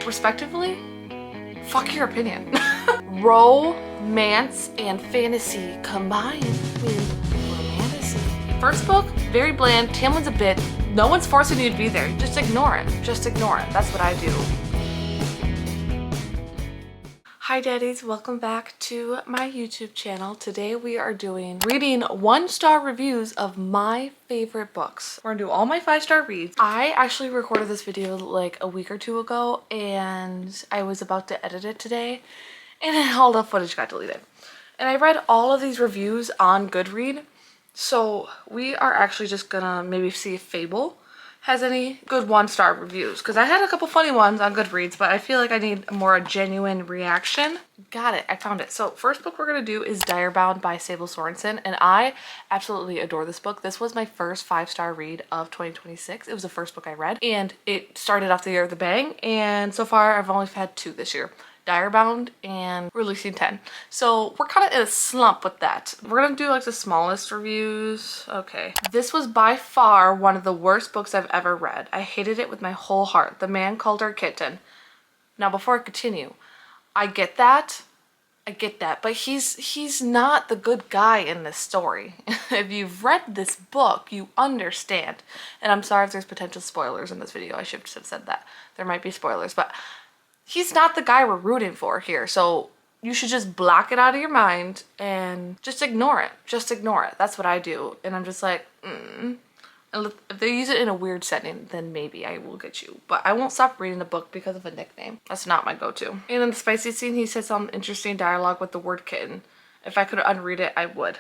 respectively, fuck your opinion. Romance and fantasy combined with romantasy. First book, very bland. Tamlin's a bit. No one's forcing you to be there. Just ignore it. Just ignore it. That's what I do. Hi daddies, welcome back to my YouTube channel. Today we are reading 1-star reviews of my favorite books. We're gonna do all my 5-star reads. I actually recorded this video like a week or two ago and I was about to edit it today and then all the footage got deleted. And I read all of these reviews on Goodreads. So we are actually just gonna maybe see if Fable has any good 1-star reviews, because I had a couple funny ones on Goodreads, but I feel like I need a genuine reaction. Got it, I found it. So first book we're gonna do is Direbound by Sable Sorensen, and I absolutely adore this book. This was my first 5-star read of 2026. It was the first book I read, and it started off the year with a bang, and so far I've only had 2 this year. Direbound and Releasing 10. So we're kind of in a slump with that. We're gonna do like the smallest reviews. Okay. This was by far one of the worst books I've ever read. I hated it with my whole heart. The Man Called Her Kitten. Now before I continue, I get that, but he's not the good guy in this story. If you've read this book, you understand. And I'm sorry if there's potential spoilers in this video. I should have said that. There might be spoilers, but he's not the guy we're rooting for here, so you should just block it out of your mind and just ignore it. Just ignore it. That's what I do. And I'm just like, And if they use it in a weird setting, then maybe I will get you. But I won't stop reading the book because of a nickname. That's not my go-to. And in the spicy scene, he said some interesting dialogue with the word kitten. If I could unread it, I would.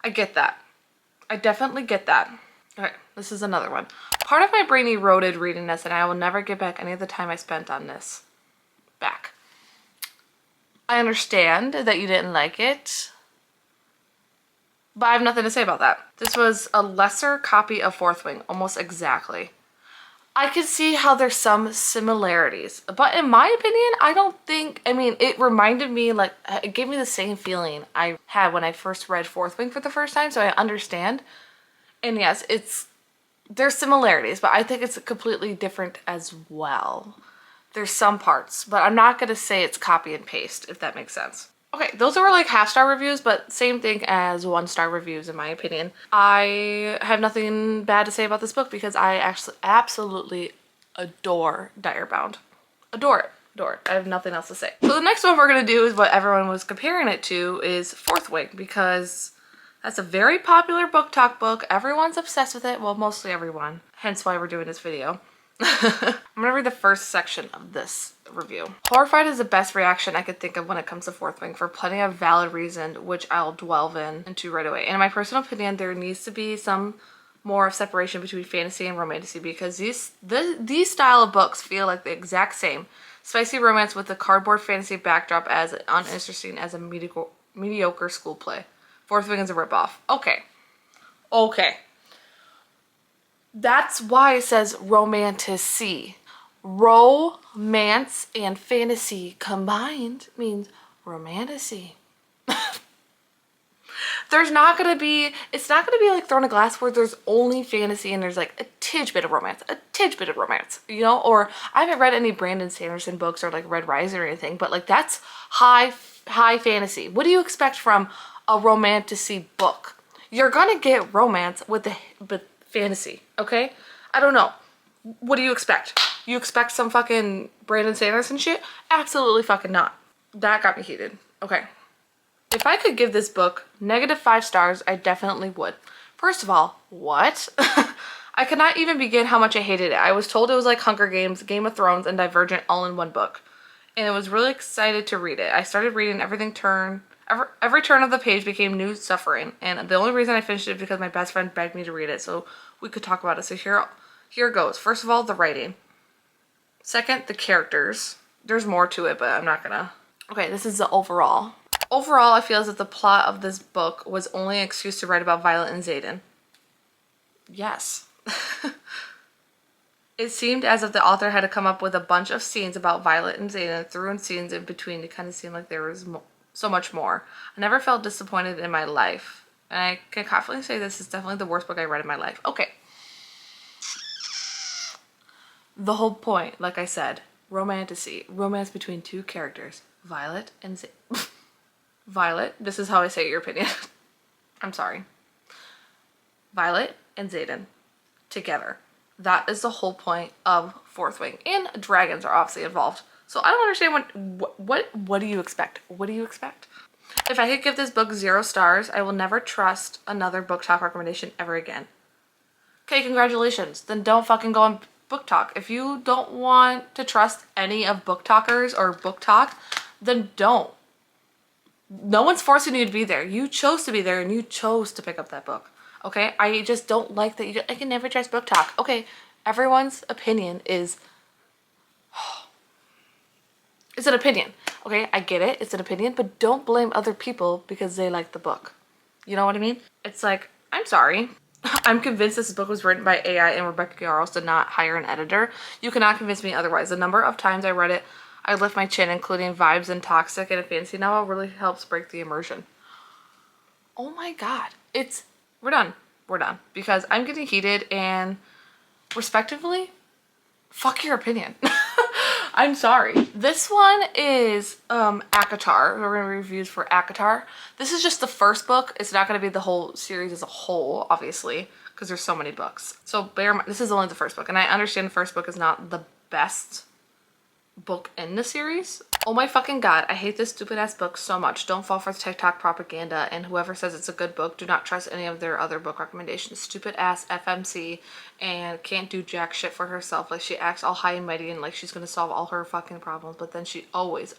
I get that. I definitely get that. Okay, this is another one. Part of my brain eroded reading this, and I will never get back any of the time I spent on this back. I understand that you didn't like it, but I have nothing to say about that. This was a lesser copy of Fourth Wing, almost exactly. I could see how there's some similarities, but in my opinion, I don't think, it reminded me, like, it gave me the same feeling I had when I first read Fourth Wing for the first time, so I understand. And yes, there's similarities, but I think it's completely different as well. There's some parts, but I'm not gonna say it's copy and paste, if that makes sense. Okay, those were like half-star reviews, but same thing as 1-star reviews in my opinion. I have nothing bad to say about this book because I actually absolutely adore Direbound. Adore it. Adore it. I have nothing else to say. So the next one we're gonna do is what everyone was comparing it to, is Fourth Wing, because that's a very popular BOOKTOK book. Everyone's obsessed with it. Well, mostly everyone. Hence why we're doing this video. I'm gonna read the first section of this review. Horrified is the best reaction I could think of when it comes to Fourth Wing for plenty of valid reason, which I'll delve into right away. And in my personal opinion, there needs to be some more of separation between fantasy and romantasy, because these style of books feel like the exact same. Spicy romance with a cardboard fantasy backdrop as uninteresting as a mediocre school play. Fourth Wing is a ripoff. Okay. Okay. That's why it says romantasy. Romance and fantasy combined means romantasy. It's not gonna be like Throne of Glass where there's only fantasy and there's like a tidge bit of romance, you know? Or I haven't read any Brandon Sanderson books or like Red Rising or anything, but like that's high fantasy. What do you expect from a romantasy book? You're gonna get romance with fantasy, okay? I don't know. What do you expect? You expect some fucking Brandon Sanderson shit? Absolutely fucking not. That got me heated. Okay. If I could give this book -5 stars, I definitely would. First of all, what? I could not even begin how much I hated it. I was told it was like Hunger Games, Game of Thrones, and Divergent all in one book. And I was really excited to read it. I started reading every turn of the page became new suffering, and the only reason I finished it is because my best friend begged me to read it so we could talk about it. So here goes. First of all, the writing. Second, the characters. There's more to it, but I'm not gonna. Okay, this is the overall. Overall, I feel as if the plot of this book was only an excuse to write about Violet and Xaden. Yes. It seemed as if the author had to come up with a bunch of scenes about Violet and Xaden and threw in scenes in between to kind of seem like there was so much more. I never felt disappointed in my life. And I can confidently say this is definitely the worst book I read in my life. Okay. The whole point, like I said, romantasy. Romance between two characters. Violet and Violet, this is how I say your opinion. I'm sorry. Violet and Xaden together. That is the whole point of Fourth Wing. And dragons are obviously involved. So I don't understand what do you expect? What do you expect? If I could give this book 0 stars, I will never trust another BookTok recommendation ever again. Okay, congratulations. Then don't fucking go on BookTok. If you don't want to trust any of BookTokers or BookTok, then don't. No one's forcing you to be there. You chose to be there and you chose to pick up that book. Okay, I just don't like that I can never trust BookTok. Okay, everyone's opinion is it's an opinion. Okay, I get it. It's an opinion, but don't blame other people because they like the book. You know what I mean? It's like, I'm sorry. I'm convinced this book was written by AI and Rebecca Yarros did not hire an editor. You cannot convince me otherwise. The number of times I read it, I lift my chin, including vibes and toxic and a fantasy novel really helps break the immersion. Oh my God. We're done. We're done. Because I'm getting heated and respectively, fuck your opinion. I'm sorry. This one is ACOTAR. We're going to reviews for ACOTAR. This is just the first book. It's not going to be the whole series as a whole, obviously, because there's so many books. So bear in mind, this is only the first book. And I understand the first book is not the best book in the series. Oh my fucking God, I hate this stupid ass book so much. Don't fall for the TikTok propaganda, and whoever says it's a good book, do not trust any of their other book recommendations. Stupid ass FMC and can't do jack shit for herself. Like, she acts all high and mighty and like she's gonna solve all her fucking problems, but then she always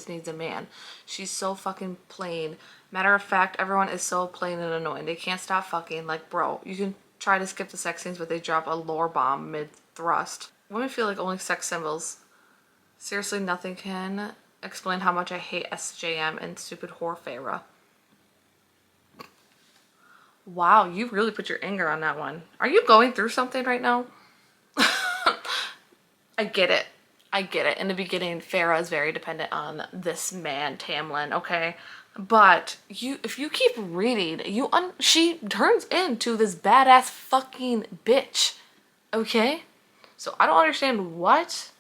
needs a man. She's so fucking plain. Matter of fact, everyone is so plain and annoying. They can't stop fucking. Like, bro, you can try to skip the sex scenes, but they drop a lore bomb mid-thrust. Women feel like only sex symbols. Seriously, nothing can explain how much I hate SJM and stupid whore Farah. Wow, you really put your anger on that one. Are you going through something right now? I get it. I get it. In the beginning, Farah is very dependent on this man, Tamlin, okay? But if you keep reading, she turns into this badass fucking bitch, okay? So I don't understand what...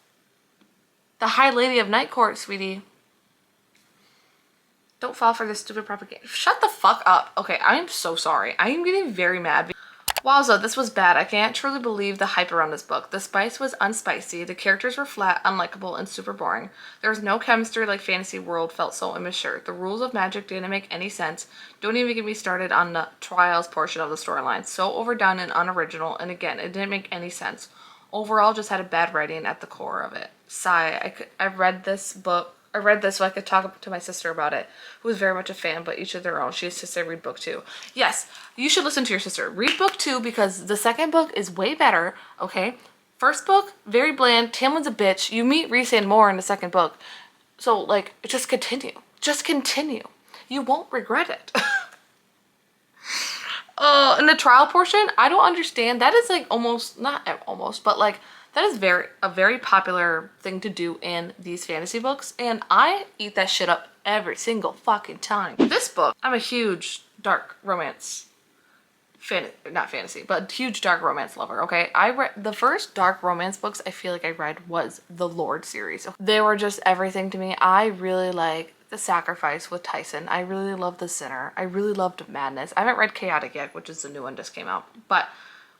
The High Lady of Night Court, sweetie. Don't fall for this stupid propaganda. Shut the fuck up. Okay, I am so sorry. I am getting very mad. Wowza, this was bad. I can't truly believe the hype around this book. The spice was unspicy. The characters were flat, unlikable, and super boring. There was no chemistry like Fantasy World felt so immature. The rules of magic didn't make any sense. Don't even get me started on the trials portion of the storyline. So overdone and unoriginal, and again, it didn't make any sense. Overall, just had a bad writing at the core of it. Sigh. I read this book. I read this so I could talk to my sister about it, who is very much a fan, but each of their own. She has to say read book 2. Yes, you should listen to your sister. Read book 2 because the second book is way better, okay? First book, very bland. Tamlin's a bitch. You meet Rhys more in the second book. So, like, just continue. Just continue. You won't regret it. In the trial portion, I don't understand. That is like not almost, but like that is a very popular thing to do in these fantasy books, and I eat that shit up every single fucking time. This book, I'm a huge dark romance not fantasy, but huge dark romance lover, okay? I read the first dark romance books I feel like I read was the Lord series. They were just everything to me. I really like The Sacrifice with Tyson. I really love The Sinner. I really loved Madness. I haven't read Chaotic yet, which is the new one just came out. But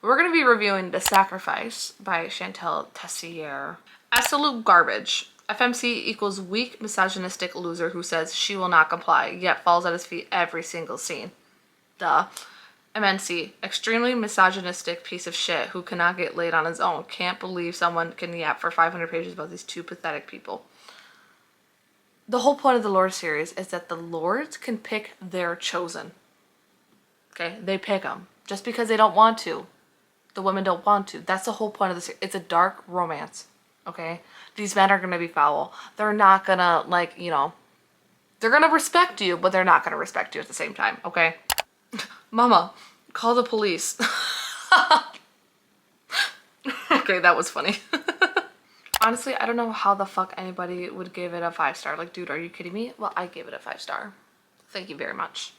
we're going to be reviewing The Sacrifice by Chantal Tessier. Absolute garbage. FMC equals weak, misogynistic loser who says she will not comply, yet falls at his feet every single scene. Duh. MNC, extremely misogynistic piece of shit who cannot get laid on his own. Can't believe someone can yap for 500 pages about these two pathetic people. The whole point of the Lord series is that the Lords can pick their chosen. Okay? They pick them. Just because they don't want to. The women don't want to. That's the whole point of the series. It's a dark romance. Okay? These men are going to be foul. They're not going to, like, you know, they're going to respect you, but they're not going to respect you at the same time. Okay? Mama, call the police. Okay, that was funny. Honestly, I don't know how the fuck anybody would give it a 5-star. Like, dude, are you kidding me? Well, I gave it a 5-star. Thank you very much.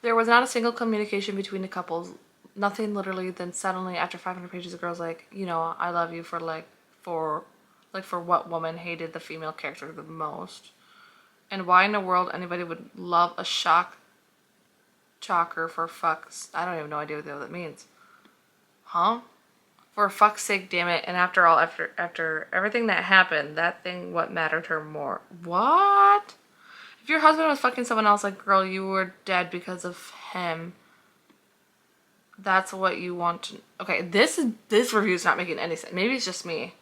There was not a single communication between the couples. Nothing literally. Then suddenly, after 500 pages, the girl's like, you know, I love you for Like, for what woman hated the female character the most? And why in the world anybody would love a chocker for fucks? I don't even know idea what that means. Huh? For fuck's sake, damn it. And after all, after everything that happened, that thing what mattered her more. What? If your husband was fucking someone else, like, girl, you were dead because of him. That's what you want to... Okay, this review is not making any sense. Maybe it's just me.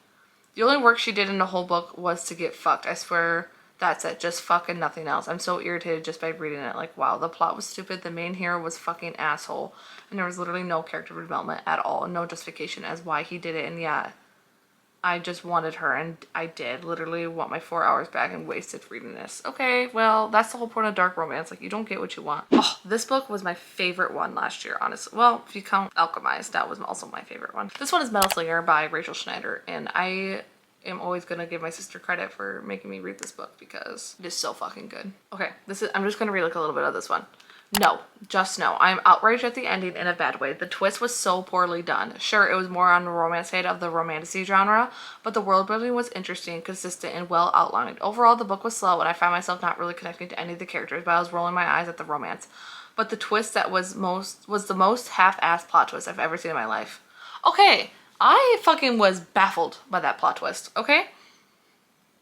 The only work she did in the whole book was to get fucked. I swear that's it. Just fuck and nothing else. I'm so irritated just by reading it. Like, wow, the plot was stupid. The main hero was fucking asshole. And there was literally no character development at all. And no justification as why he did it. And yeah, I just wanted her. And I did. Literally want my 4 hours back and wasted reading this. Okay, well, that's the whole point of dark romance. Like, you don't get what you want. Oh, this book was my favorite one last year, honestly. Well, if you count Alchemized, that was also my favorite one. This one is Metal Slinger by Rachel Schneider. And I am always gonna give my sister credit for making me read this book because it is so fucking good. Okay, I'm just gonna read like a little bit of this one. No, just no. I'm outraged at the ending in a bad way. The twist was so poorly done. Sure, it was more on the romance side of the romantasy genre, but the world building was interesting, consistent, and well outlined. Overall, the book was slow, and I found myself not really connecting to any of the characters, but I was rolling my eyes at the romance. But the twist that was the most half-assed plot twist I've ever seen in my life. Okay, I fucking was baffled by that plot twist, okay?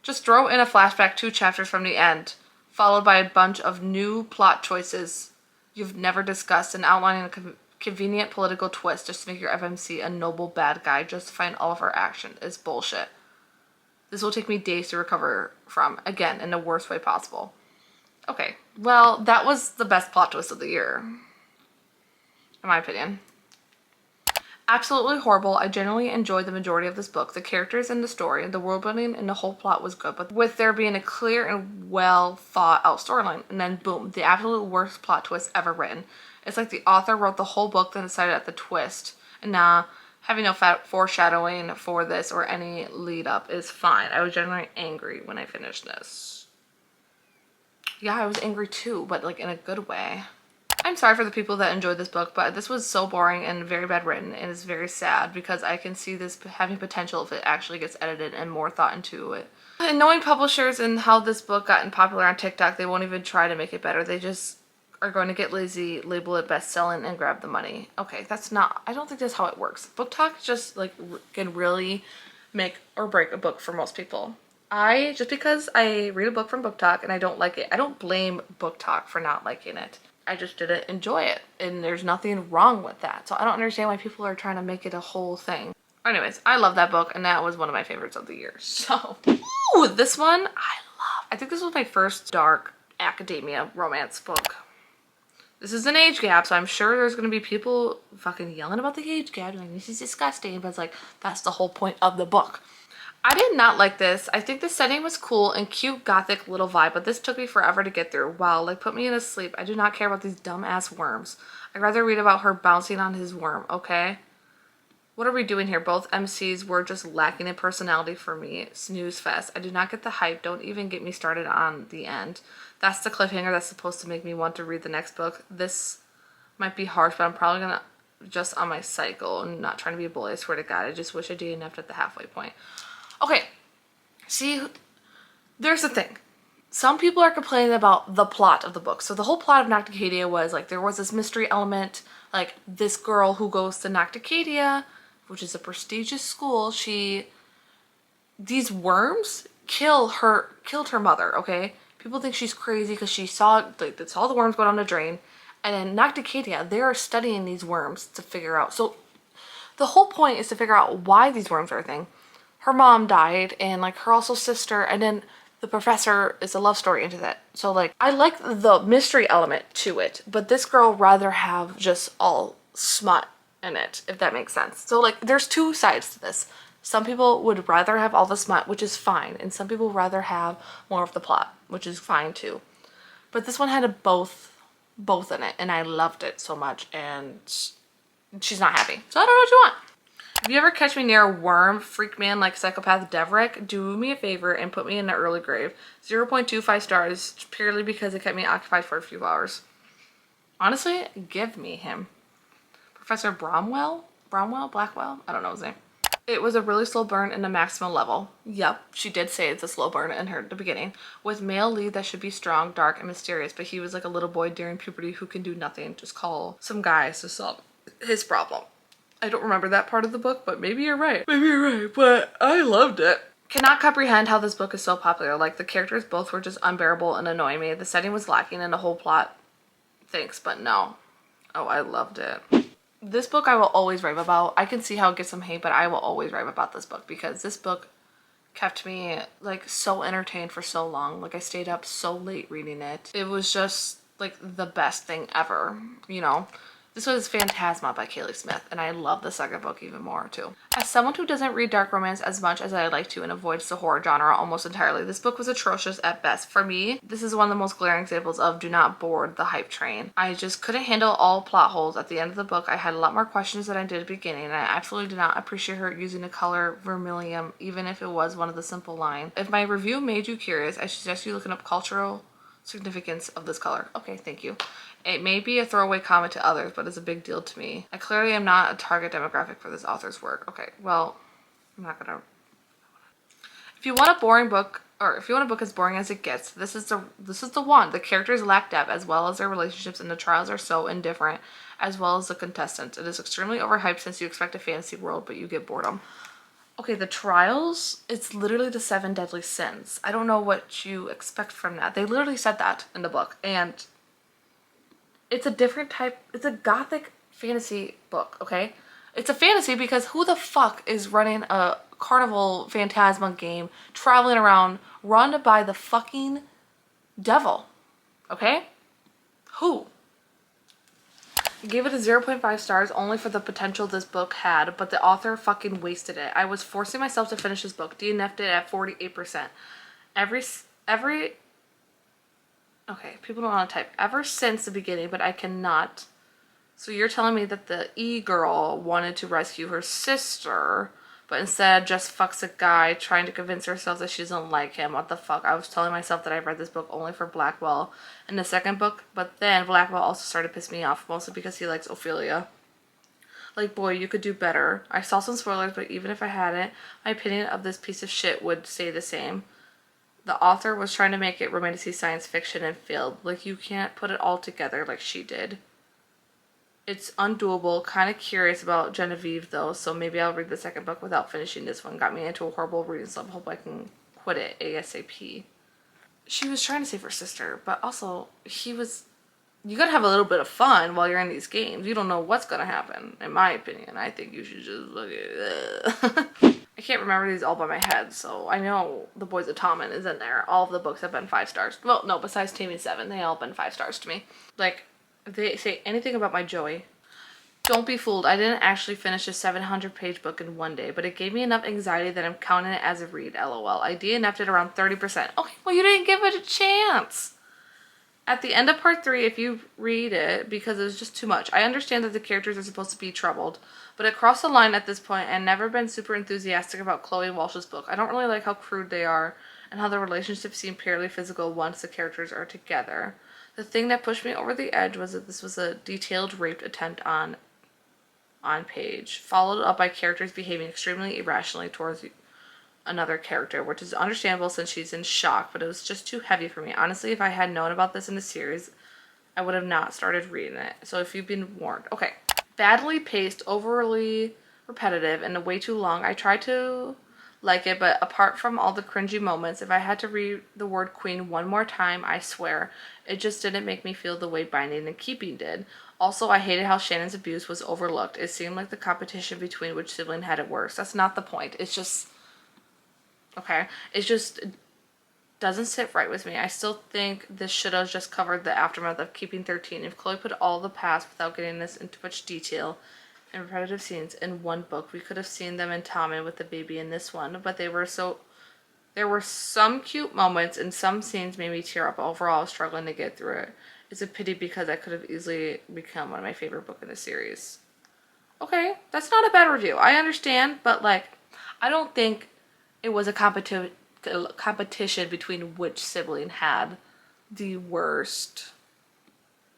Just throw in a flashback 2 chapters from the end, followed by a bunch of new plot choices you've never discussed, and outlining a convenient political twist just to make your FMC a noble bad guy justifying all of her action is bullshit. This will take me days to recover from, again, in the worst way possible. Okay, well, that was the best plot twist of the year, in my opinion. Absolutely horrible. I genuinely enjoyed the majority of this book. The characters and the story, the world building and the whole plot was good, but with there being a clear and well thought out storyline, and then boom, the absolute worst plot twist ever written. It's like the author wrote the whole book then decided at the twist, and now having no foreshadowing for this or any lead up is fine. I was genuinely angry when I finished this. Yeah, I was angry too, but like in a good way. I'm sorry for the people that enjoyed this book, but this was so boring and very bad written, and it's very sad because I can see this having potential if it actually gets edited and more thought into it. And knowing publishers and how this book gotten popular on TikTok, they won't even try to make it better. They just are going to get lazy, label it best-selling, and grab the money. Okay, that's not, I don't think that's how it works. BookTok just like can really make or break a book for most people. Just because I read a book from BookTok and I don't like it, I don't blame BookTok for not liking it. I just didn't enjoy it, and there's nothing wrong with that. So I don't understand why people are trying to make it a whole thing. Anyways, I love that book, and that was one of my favorites of the year. So, ooh, this one I love. I think this was my first dark academia romance book. This is an age gap, so I'm sure there's gonna be people fucking yelling about the age gap, like, this is disgusting, but it's like, that's the whole point of the book. I did not like this. I think the setting was cool and cute gothic little vibe, but this took me forever to get through. Wow, like put me in a sleep. I do not care about these dumb-ass worms. I'd rather read about her bouncing on his worm, okay? What are we doing here? Both MCs were just lacking in personality for me. Snooze fest. I do not get the hype. Don't even get me started on the end. That's the cliffhanger that's supposed to make me want to read the next book. This might be harsh, but I'm probably gonna just on my cycle and not trying to be a bully. I swear to God, I just wish I did enough at the halfway point. Okay, see, there's the thing. Some people are complaining about the plot of the book. So the whole plot of Nocticadia was like there was this mystery element, like this girl who goes to Nocticadia, which is a prestigious school. These worms killed her mother. Okay, people think she's crazy because she saw the worms go down the drain, and in Nocticadia they are studying these worms to figure out. So the whole point is to figure out why these worms are a thing. Her mom died, and like her also sister, and then the professor is a love story into that. So like I like the mystery element to it, but this girl rather have just all smut in it, if that makes sense. So like there's two sides to this. Some people would rather have all the smut, which is fine, and some people rather have more of the plot, which is fine too. But this one had a both in it, and I loved it so much, and she's not happy. So I don't know what you want. If you ever catch me near a worm, freak man like psychopath Deverick, do me a favor and put me in the early grave. 0.25 stars purely because it kept me occupied for a few hours. Honestly, give me him. Professor Blackwell? I don't know his name. It was a really slow burn in a maximum level. Yep, she did say it's a slow burn in the beginning. With male lead that should be strong, dark, and mysterious, but he was like a little boy during puberty who can do nothing, just call some guys to solve his problem. I don't remember that part of the book, but maybe you're right. Maybe you're right, but I loved it. Cannot comprehend how this book is so popular. Like, the characters both were just unbearable and annoying me. The setting was lacking in the whole plot. Thanks, but no. Oh, I loved it. This book I will always rave about. I can see how it gets some hate, but I will always rave about this book because this book kept me like so entertained for so long. Like, I stayed up so late reading it. It was just like the best thing ever, you know. This was Phantasma by Kaylee Smith, and I love the second book even more too. As someone who doesn't read dark romance as much as I like to and avoids the horror genre almost entirely, this book was atrocious at best. For me, this is one of the most glaring examples of do not board the hype train. I just couldn't handle all plot holes. At the end of the book, I had a lot more questions than I did at the beginning, and I absolutely did not appreciate her using the color vermilion, even if it was one of the simple lines. If my review made you curious, I suggest you looking up cultural significance of this color. Okay, thank you. It may be a throwaway comment to others, but it's a big deal to me. I clearly am not a target demographic for this author's work. Okay, well, I'm not gonna... If you want a boring book, or if you want a book as boring as it gets, this is the one. The characters lack depth as well as their relationships, and the trials are so indifferent as well as the contestants. It is extremely overhyped since you expect a fantasy world, but you get boredom. Okay, the trials, it's literally the 7 deadly sins. I don't know what you expect from that. They literally said that in the book, and it's a different type. It's a gothic fantasy book, okay? It's a fantasy because who the fuck is running a carnival Phantasma game traveling around run by the fucking devil, okay? Who? I gave it a 0.5 stars only for the potential this book had, but the author fucking wasted it. I was forcing myself to finish this book. DNF'd it at 48%. Okay, people don't want to type. Ever since the beginning, but I cannot. So you're telling me that the E-girl wanted to rescue her sister, but instead just fucks a guy trying to convince herself that she doesn't like him. What the fuck? I was telling myself that I read this book only for Blackwell in the second book, but then Blackwell also started to piss me off, mostly because he likes Ophelia. Like, boy, you could do better. I saw some spoilers, but even if I hadn't, my opinion of this piece of shit would stay the same. The author was trying to make it romantic science fiction and failed. Like, you can't put it all together like she did. It's undoable. Kind of curious about Genevieve, though, so maybe I'll read the second book without finishing this one. Got me into a horrible reading slump. Hope I can quit it ASAP. She was trying to save her sister, but also, you gotta have a little bit of fun while you're in these games. You don't know what's gonna happen, in my opinion. I think you should just look at it. I can't remember these all by my head, so I know The Boys of Tommen is in there. All of the books have been 5 stars. Well, no, besides Taming 7, they all have been 5 stars to me. Like, if they say anything about my Joey, don't be fooled. I didn't actually finish a 700-page book in one day, but it gave me enough anxiety that I'm counting it as a read, lol. I DNF'd it around 30%. Okay, well, you didn't give it a chance. At the end of part 3, if you read it, because it was just too much. I understand that the characters are supposed to be troubled, but it crossed the line at this point and never been super enthusiastic about Chloe and Walsh's book. I don't really like how crude they are and how the relationships seem purely physical once the characters are together. The thing that pushed me over the edge was that this was a detailed rape attempt on page, followed up by characters behaving extremely irrationally towards another character, which is understandable since she's in shock, but it was just too heavy for me. Honestly, if I had known about this in the series, I would have not started reading it. So if you've been warned. Okay. Badly paced, overly repetitive, and way too long. I tried to like it, but apart from all the cringy moments, if I had to read the word queen one more time, I swear, it just didn't make me feel the way Binding and Keeping did. Also, I hated how Shannon's abuse was overlooked. It seemed like the competition between which sibling had it worse. That's not the point. It's just... Okay, it just doesn't sit right with me. I still think this should have just covered the aftermath of Keeping 13. If Chloe put all the past without getting this into much detail and repetitive scenes in one book, we could have seen them in Tommen with the baby in this one. But there were some cute moments and some scenes made me tear up. Overall, I was struggling to get through it. It's a pity because I could have easily become one of my favorite books in the series. Okay, that's not a bad review. I understand, but like, I don't think it was a competition between which sibling had the worst,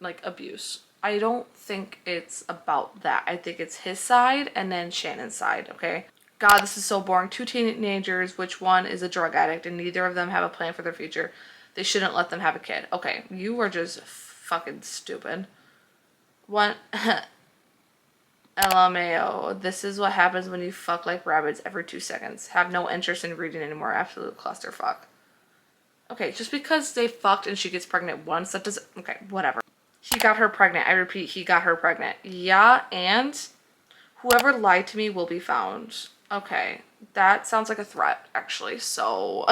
like, abuse. I don't think it's about that. I think it's his side and then Shannon's side, okay? God, this is so boring. 2 teenagers, which one is a drug addict, and neither of them have a plan for their future. They shouldn't let them have a kid. Okay, you are just fucking stupid. One, LMAO. This is what happens when you fuck like rabbits every 2 seconds. Have no interest in reading anymore. Absolute clusterfuck. Okay, just because they fucked and she gets pregnant once, that doesn't... Okay, whatever. He got her pregnant. I repeat, he got her pregnant. Yeah, and whoever lied to me will be found. Okay, that sounds like a threat, actually. So,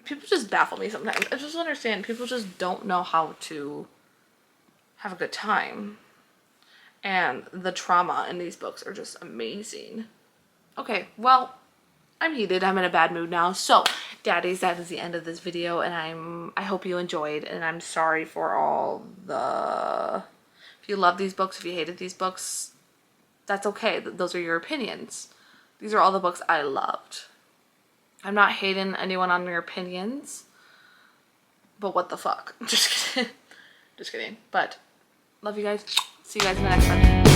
people just baffle me sometimes. I just don't understand. People just don't know how to have a good time. And the trauma in these books are just amazing. Okay, well, I'm heated. I'm in a bad mood now. So, daddies, that is the end of this video, and I hope you enjoyed, and I'm sorry for all the... If you love these books, if you hated these books, that's okay. Those are your opinions. These are all the books I loved. I'm not hating anyone on their opinions, but what the fuck? Just kidding. Just kidding. But love you guys. See you guys in the next one.